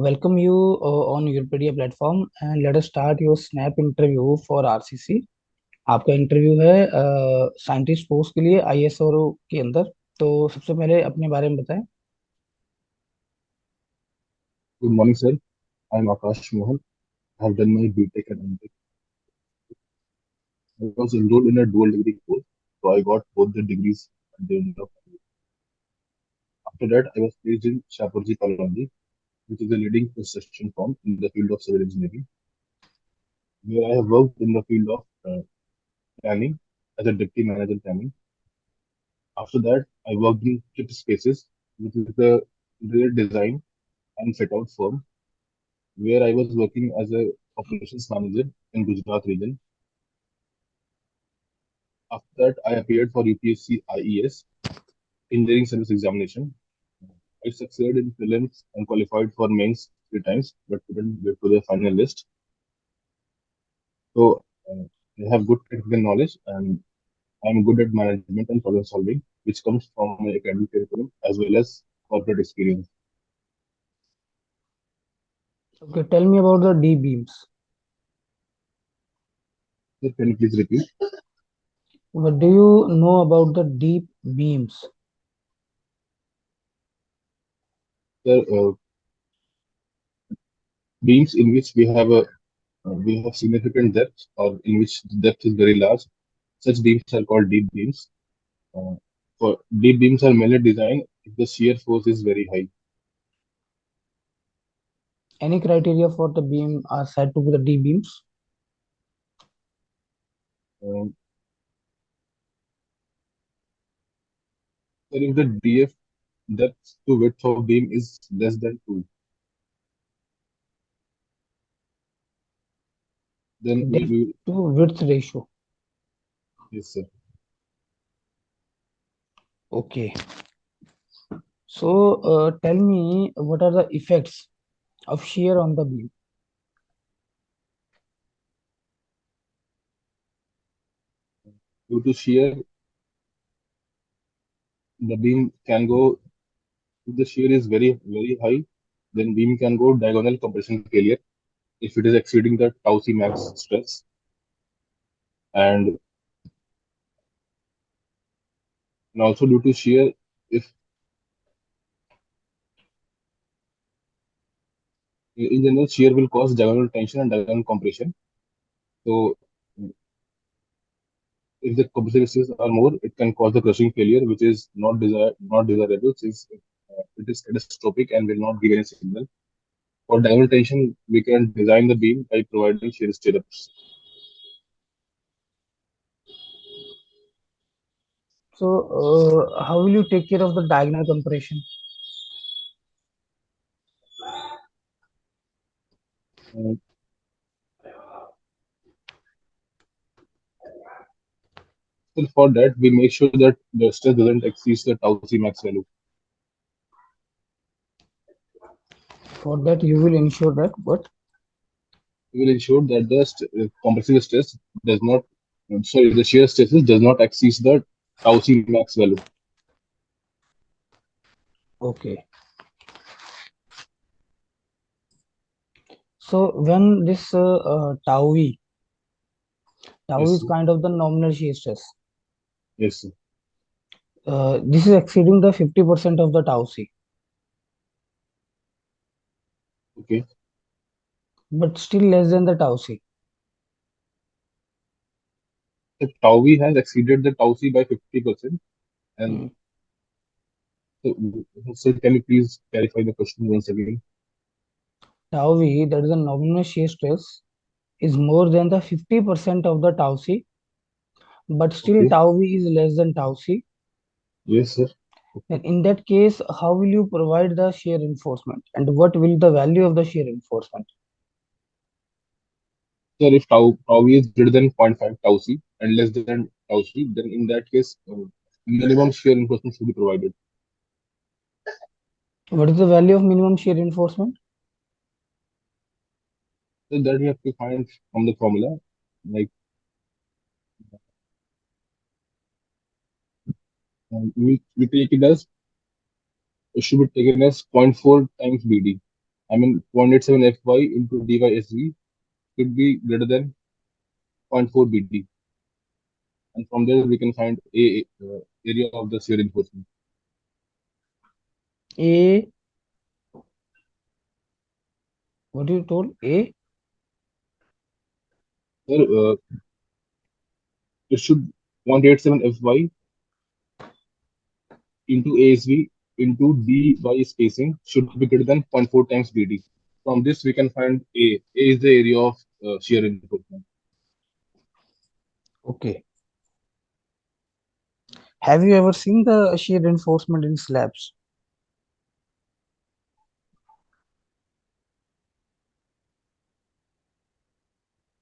welcome you on YourPedia platform and let us start your snap interview for RCC. आपका interview है scientist post के लिए ISRO के अंदर। तो सबसे पहले अपने बारे में बताएं। Good morning, sir. I'm Akash Mohan. I have done my BTech and MTech. I was enrolled in a dual degree course, so I got both the degrees at the end of the year. After that, I was placed in Shapoorji Pallonji, which is a leading construction firm in the field of civil engineering, where I have worked in the field of planning as a deputy manager planning. After that, I worked in Chip Spaces, which is the interior design and fit out firm, where I was working as a operations manager in Gujarat region. After that, I appeared for UPSC IES engineering service examination. I succeeded in prelims and qualified for mains three times, but couldn't get to the final list. So I have good technical knowledge and I'm good at management and problem solving, which comes from my academic curriculum as well as corporate experience. Okay, tell me about the D beams. So can you please repeat? What do you know about the deep beams? The beams in which we have significant depth or in which the depth is very large. Such beams are called deep beams. Uh, for deep beams are mainly designed if the shear force is very high. Any criteria for the beam are said to be the D beams? Um, so if the DF depth to width of beam is less than 2, then Depth we to width ratio. yes, sir. Okay. So tell me what are the effects of shear on the beam? Due to shear, the beam can go, if the shear is very high, then beam can go diagonal compression failure if it is exceeding the tau C max stress. And also due to shear, if in general, shear will cause diagonal tension and diagonal compression. So if the compressive stresses are more, it can cause the crushing failure, which is not desirable since it is catastrophic and will not give any signal. For diagonal tension, we can design the beam by providing shear stirrups. So how will you take care of the diagonal compression? Uh, so for that, we make sure that the stress doesn't exceed the tau C max value. For that, you will ensure that what? We will ensure that the compressive stress does not, sorry, the shear stresses does not exceed the tau C max value. Okay. So when this tau Yes, is sir. kind of the nominal shear stress. Yes, sir. This is exceeding the 50% of the tau c, Okay. but still less than the tau c. The tau V has exceeded the tau C by 50%. And Hmm. so, so can you please clarify the question once again? Tau v, that is the nominal shear stress, is more than the 50% of the tau c, but still Okay. tau v is less than tau c. Yes, sir. Okay. And in that case, how will you provide the shear reinforcement, and what will the value of the shear reinforcement? Sir, if tau V is greater than zero point 0.5 tau C and less than tau C, then in that case, minimum shear reinforcement should be provided. What is the value of minimum shear reinforcement? So that we have to find from the formula. Like we take it as, it should be taken as zero point 0.4 times BD. I mean 0.87 Fy into dysv should be greater than zero point 0.4 BD, and from there we can find a area of the shear reinforcement. A, what you told? A, Sir, it should 0.87 Fy into ASV into dy spacing should be greater than zero point 0.4 times BD. From this we can find A. A is the area of shear reinforcement. okay. Have you ever seen the shear reinforcement in slabs?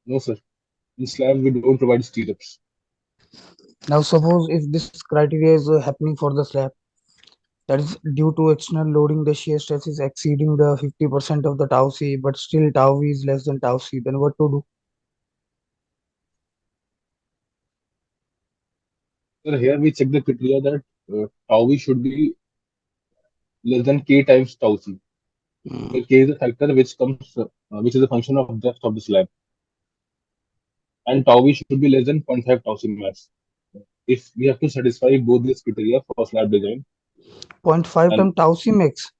No, sir. In slab we don't provide stirrups. Now, suppose if this criteria is happening for the slab, that is due to external loading, the shear stress is exceeding the 50% of the tau c, but still tau v is less than tau c. Then what to do? Sir, here we check the criteria that tau v should be less than k times tau c, Hmm. where k is a factor which is a function of depth of the slab, and tau v should be less than zero point 0.5 tau c max. If we have to satisfy both these criteria for slab design, zero point 0.5 and times tau c max.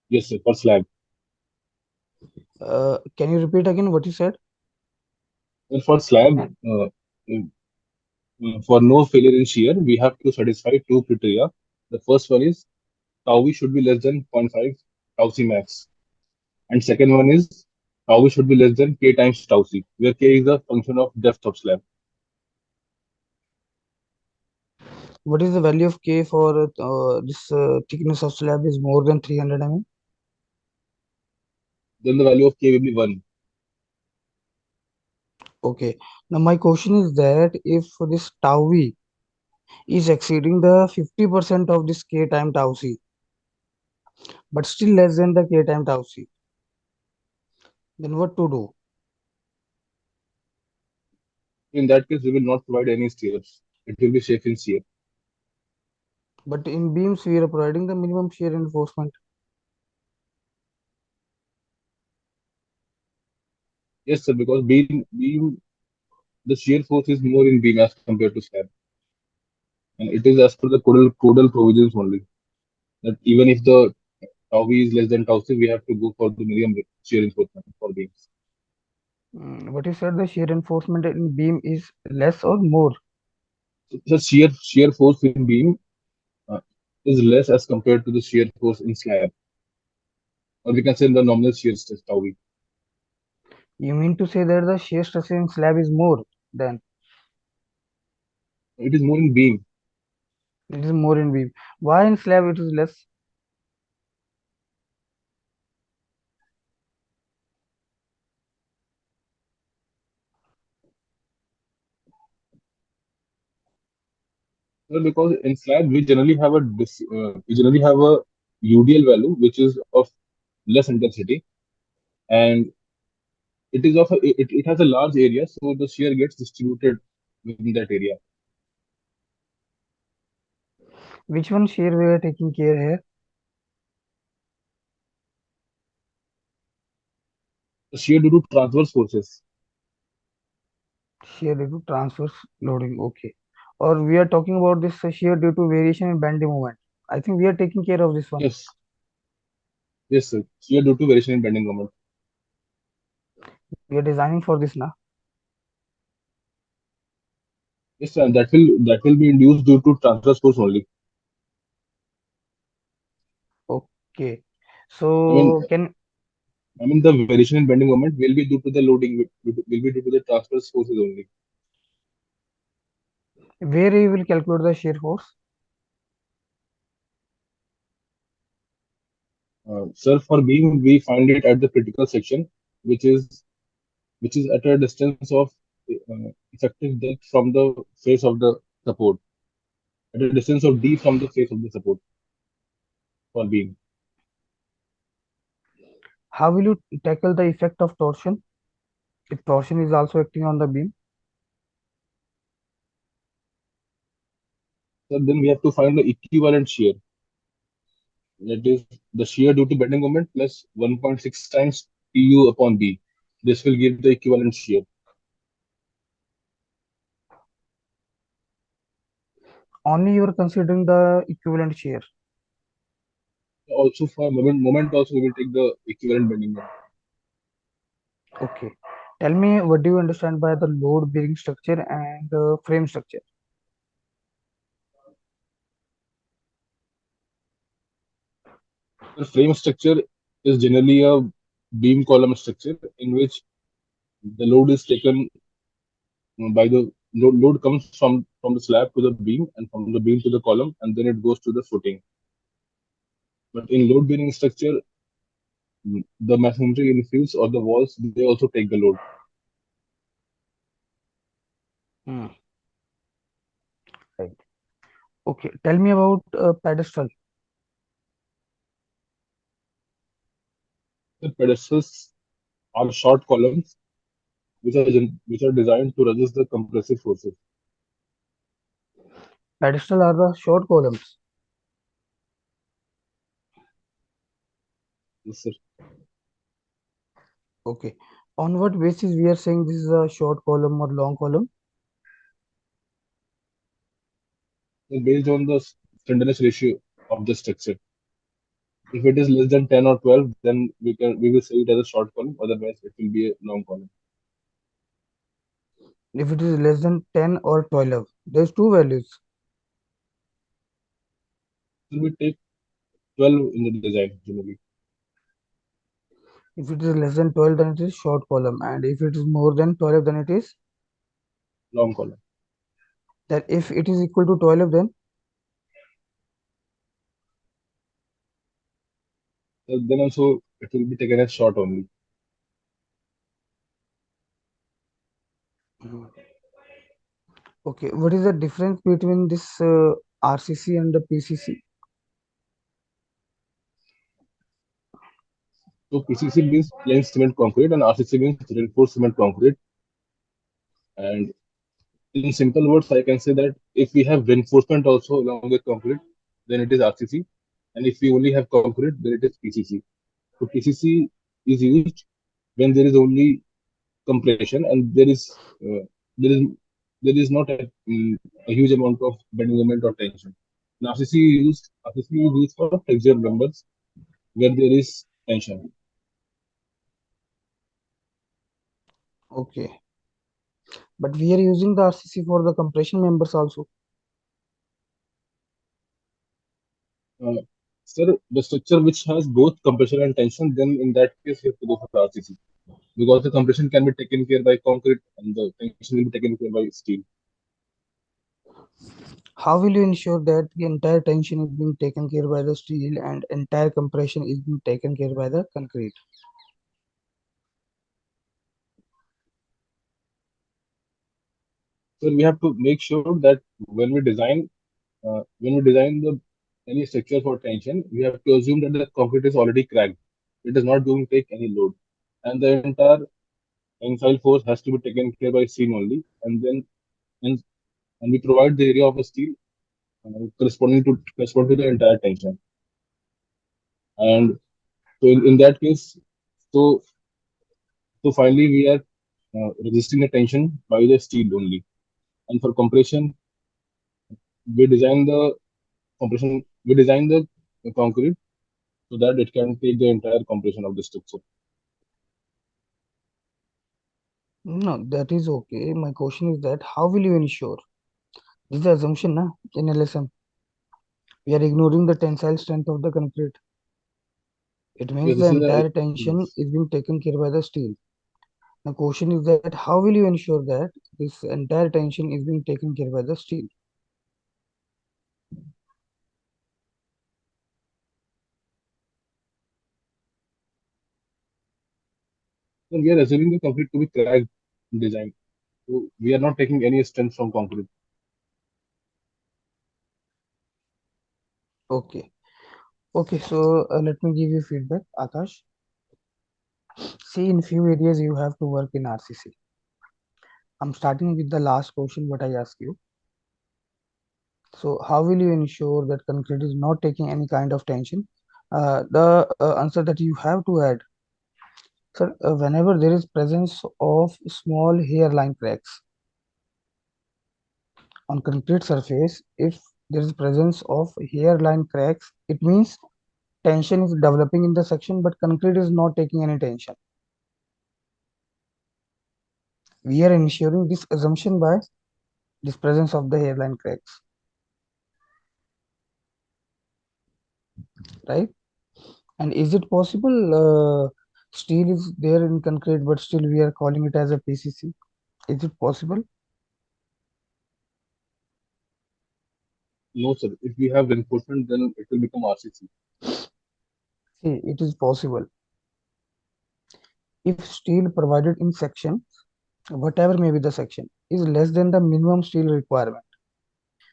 yes, sir, for slab. Can you repeat again what you said? Well, for slab, for no failure in shear, we have to satisfy two criteria. The first one is tau v should be less than zero point 0.5 tau c max, and second one is tau v should be less than k times tau c, where k is a function of depth of slab. What is the value of K for this thickness of slab is more than 300 mm? Then the value of k will be 1. Okay. Now my question is that if this tau v is exceeding the 50% of this K time tau c, but still less than the K time tau c, then what to do? In that case, we will not provide any stirrups. It will be safe in shear. But in beams we are providing the minimum shear reinforcement. Yes, sir, because beam the shear force is more in beam as compared to slab, and it is as per the codal provisions only. That even if the tau v is less than tau c, we have to go for the minimum shear reinforcement for beams. What you said the shear reinforcement in beam is less or more? So shear force in beam uh, is less as compared to the shear force in slab, or we can say the nominal shear stress tau v. You mean to say that the shear stress in slab is more than It is more in beam. it is more in beam. Why in slab it is less? Because in slab we generally have a UDL value which is of less intensity, and it has a large area, so the shear gets distributed within that area. Which one shear we are taking care here? The shear due to transverse forces. Shear due to transverse loading. Okay. Or we are talking about this shear due to variation in bending moment. I think we are taking care of this one. Yes, yes, sir. Shear due to variation in bending moment. We are designing for this now. Yes, sir, and that will be induced due to transverse force only. Okay. I mean, So can the variation in bending moment will be due to the loading, will be due to the transverse forces only. where we will calculate the shear force? Sir, for beam, we find it at the critical section, which is which is at a distance of effective depth from the face of the support, at a distance of d from the face of the support for beam. How will you tackle the effect of torsion if torsion is also acting on the beam? So then we have to find the equivalent shear. That is the shear due to bending moment plus 1.6 times Tu upon B. This will give the equivalent shear. Only you are considering the equivalent shear. Also for moment also we will take the equivalent bending moment. Okay. Tell me, what do you understand by the load bearing structure and frame structure? The frame structure is generally a beam column structure in which the load is taken by the load comes from the slab to the beam and from the beam to the column and then it goes to the footing. But in load bearing structure, the masonry infields or the walls they also take the load. Hmm. Right. Okay. Tell me about pedestal. The pedestals are short columns which are designed to resist the compressive forces. Pedestal are the short columns. Yes, sir. Okay. On what basis we are saying this is a short column or long column? So based on the slenderness ratio of the structure. If it is less than 10 or 12, then we will say it as a short column. Otherwise, it will be a long column. If it is less than 10 or 12, there's two values. So we take 12 in the design generally, If it is less than 12, then it is short column. And if it is more than 12, then it is long column. that if it is equal to 12, then So then also it will be taken as short only. Mhm. Okay. What is the difference between this RCC and the PCC? So PCC means plain cement concrete and RCC means reinforced cement concrete. And in simple words, I can say that if we have reinforcement also along with concrete, then it is RCC. And if we only have concrete, then it is PCC. So PCC is used when there is only compression and there is there is not a huge amount of bending moment or tension. And RCC is used for flexure members where there is tension. Okay. But we are using the RCC for the compression members also. Uh, Sir, the structure which has both compression and tension, then in that case you have to go for RCC because the compression can be taken care by concrete and the tension will be taken care by steel. How will you ensure that the entire tension is being taken care by the steel and entire compression is being taken care by the concrete? So we have to make sure that when we design the any structure for tension, we have to assume that the concrete is already cracked. It is not going to take any load, and the entire tensile force has to be taken care by steel only. And and we provide the area of a steel corresponding to the entire tension. And so in that case, so so finally we are resisting the tension by the steel only. And for compression, we design the we design the concrete so that it can take the entire compression of the structure. No, that is okay. My question is that how will you ensure? This is the assumption na, in LSM. We are ignoring the tensile strength of the concrete. It means Yes, the this is a entire tension yes. is being taken care by the steel. The question is that how will you ensure that this entire tension is being taken care by the steel? So we are assuming the concrete to be cracked in design. So we are not taking any strength from concrete. Okay. Okay, so let me give you feedback, Akash. See, in few areas you have to work in RCC. I'm starting with the last question what I ask you. So how will you ensure that concrete is not taking any kind of tension? The answer that you have to add, sir, whenever there is presence of small hairline cracks on concrete surface, if there is presence of hairline cracks, it means tension is developing in the section, but concrete is not taking any tension. We are ensuring this assumption by this presence of the hairline cracks, right? And is it possible steel is there in concrete, but still we are calling it as a PCC? Is it possible? No, sir. If we have reinforcement, then it will become RCC. See, it is possible. If steel provided in section, whatever may be the section, is less than the minimum steel requirement.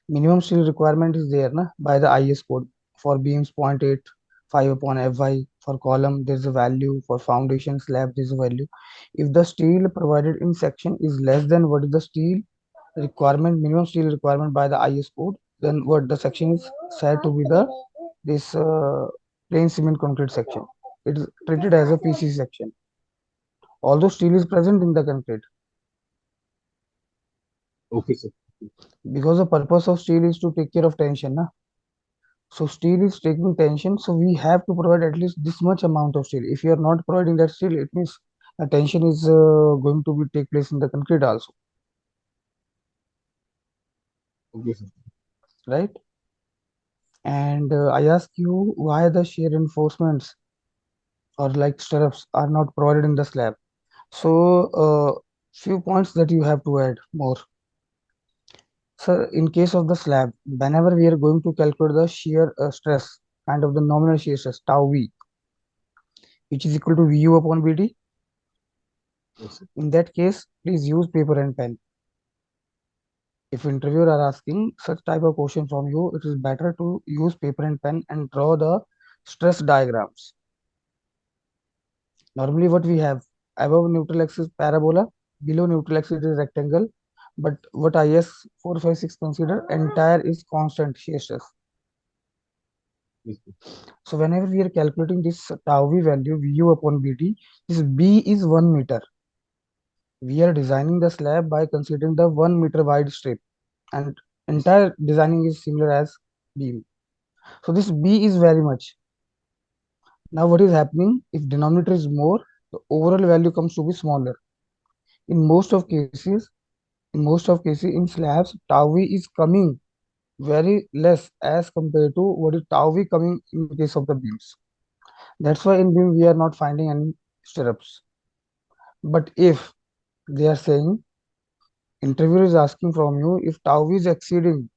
Minimum steel requirement is there na, by the IS code. For beams 0.85 upon Fy, for column there is a value, for foundation slab there is a value. If the steel provided in section is less than what is the steel requirement, minimum steel requirement by the IS code, then what the section is said to be the this plain cement concrete section. It is treated as a PC section. Although steel is present in the concrete, Okay, sir. because the purpose of steel is to take care of tension. Na? So steel is taking tension, so we have to provide at least this much amount of steel. If you are not providing that steel, it means a tension is going to be take place in the concrete also, Okay, sir. right? And I ask you why the shear reinforcements or like stirrups are not provided in the slab. So few points that you have to add more. So in case of the slab, whenever we are going to calculate the shear stress, kind of the nominal shear stress tau v, which is equal to Vu upon Bd. Yes, sir. In that case, please use paper and pen. If interviewer are asking such type of question from you, it is better to use paper and pen and draw the stress diagrams. Normally what we have, above neutral axis parabola, below neutral axis is rectangle, but what IS 456 consider entire is constant shear stress. Yes, sir. So whenever we are calculating this tau v value Vu upon Bd, this B is 1 meter. We are designing the slab by considering the 1 meter wide strip, and Yes, sir. entire designing is similar as beam. So this B is very much. Now what is happening? If denominator is more, the overall value comes to be smaller. In most of cases, in slabs, tau v is coming very less as compared to what is tau v coming in case of the beams. That's why in beam we are not finding any stirrups. But if they are saying, interviewer is asking from you, if tau v is exceeding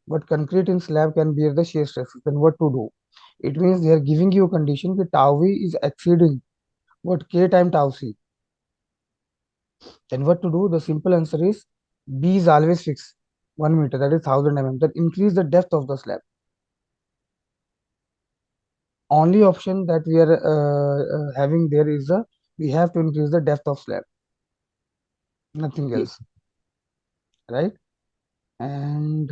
but concrete in slab can bear the shear stress, then what to do? It means they are giving you a condition that tau v is exceeding what k time tau c. Then what to do? The simple answer is B is always fixed 1 meter, that is 1000 mm. Then increase the depth of the slab. Only option that we are having there is we have to increase the depth of slab, nothing else, Yes. right? And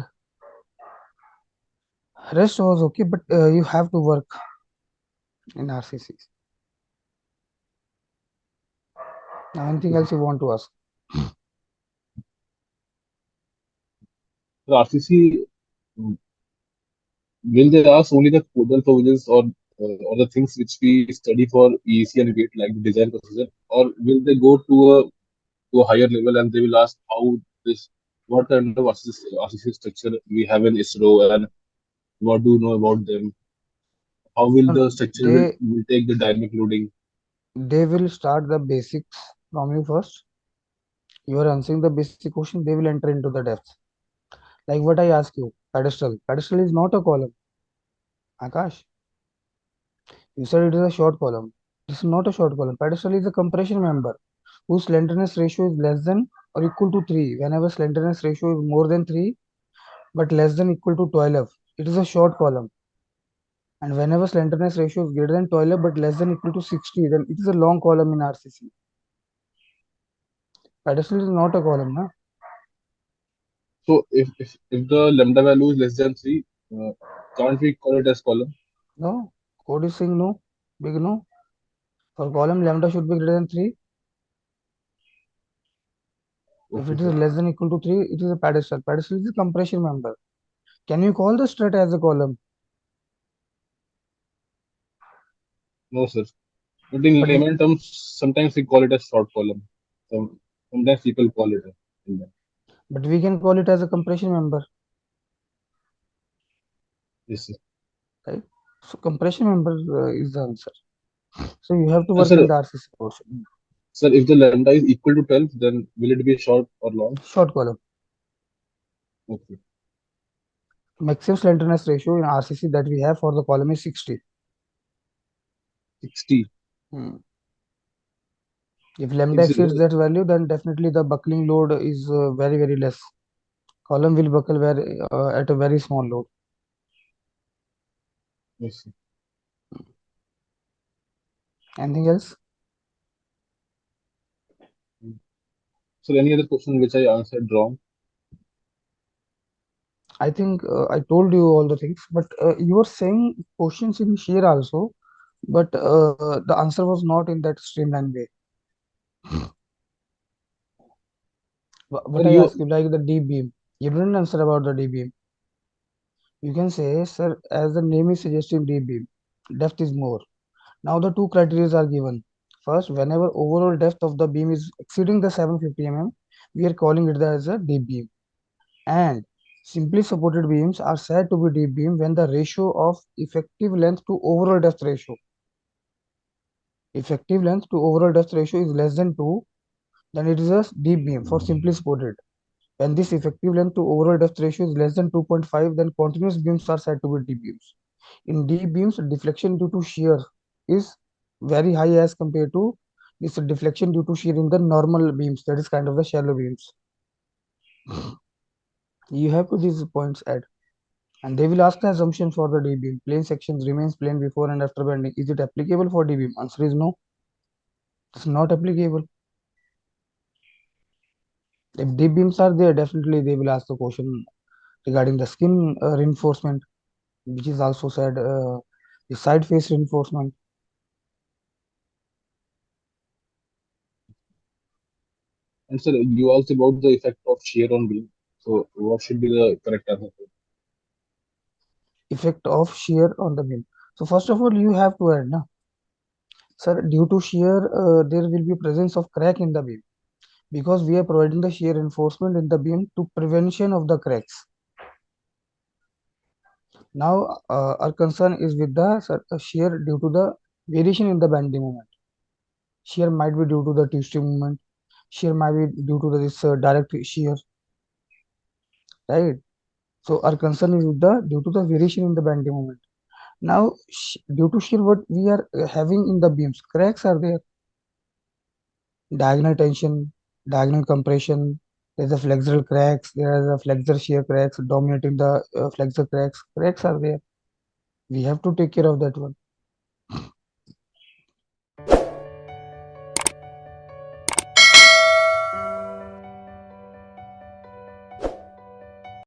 rest was okay, but you have to work in RCC. Now, anything Yes, sir. else you want to ask? So RCC, mm, will they ask only the codal provisions or the things which we study for EEC and GATE, like the design procedure, or will they go to a higher level and they will ask how this, what kind of RCC structure we have in ISRO, and what do you know about them? How will No, no, the structure they will take the dynamic loading? they will start the basics from you first. You are answering the basic question, they will enter into the depth. Like what I ask you, pedestal. Pedestal is not a column. Akash, you said it is a short column. This is not a short column. Pedestal is a compression member whose slenderness ratio is less than or equal to 3. Whenever slenderness ratio is more than 3 but less than equal to 12, it is a short column. And whenever slenderness ratio is greater than 12 but less than equal to 60, then it is a long column in RCC. Pedestal is not a column, na? So if the lambda value is less than 3, uh, can't we call it as column? No. Code is saying no, big no. For column, lambda should be greater than 3. If Okay, it sir. is less than equal to 3, it is a pedestal. Pedestal is a compression member. Can you call the strut as a column? No, sir. But in But we, layman terms, sometimes we call it a short column. Some, sometimes people call it a in that. but we can call it as a compression member, Yes, sir. right? So compression member is the answer. So you have to And work sir, in the RCC portion. sir, if the lambda is equal to 12, then will it be short or long? Short column. Okay. Maximum slenderness ratio in RCC that we have for the column is 60. 60. Hmm. If lambda Is it, exceeds that value, then definitely the buckling load is very, very less. Column will buckle at a very small load. yes, sir. Anything else? Mm. So any other question which I answered wrong? I think I told you all the things, but you were saying questions in here also, but the answer was not in that streamlined way. What Sir, I asked you, you, like the D beam, you didn't answer about the D beam. You can say, sir, as the name is suggesting D beam, depth is more. Now the two criteria are given. First, whenever overall depth of the beam is exceeding the 750 mm, we are calling it as a deep beam. And simply supported beams are said to be deep beam when the ratio of effective length to overall depth ratio is less than 2, then it is a deep beam for simply supported. When this effective length to overall depth ratio is less than 2.5, then continuous beams are said to be deep beams. In deep beams, deflection due to shear is very high as compared to this deflection due to shear in the normal beams, that is kind of the shallow beams. You have to these points add. And they will ask the assumption for the D beam. Plane sections remains plane before and after bending. Is it applicable for D beam? Answer is no. It's not applicable. If deep beams are there, definitely they will ask the question regarding the skin reinforcement, which is also said the side face reinforcement. and sir, you asked about the effect of shear on beam. So what should be the correct answer? Effect of shear on the beam. So first of all, you have to add, na, sir, due to shear, there will be presence of crack in the beam because we are providing the shear reinforcement in the beam to prevention of the cracks. Now, our concern is with the shear due to the variation in the bending moment. Shear might be due to the twisting movement. Shear might be due to this direct shear, right? So our concern is with the due to the variation in the bending moment. Now, due to shear, what we are having in the beams, cracks are there, diagonal tension, diagonal compression. There's a flexural cracks. There is a flexor shear cracks dominating the flexor cracks. Cracks are there. We have to take care of that one.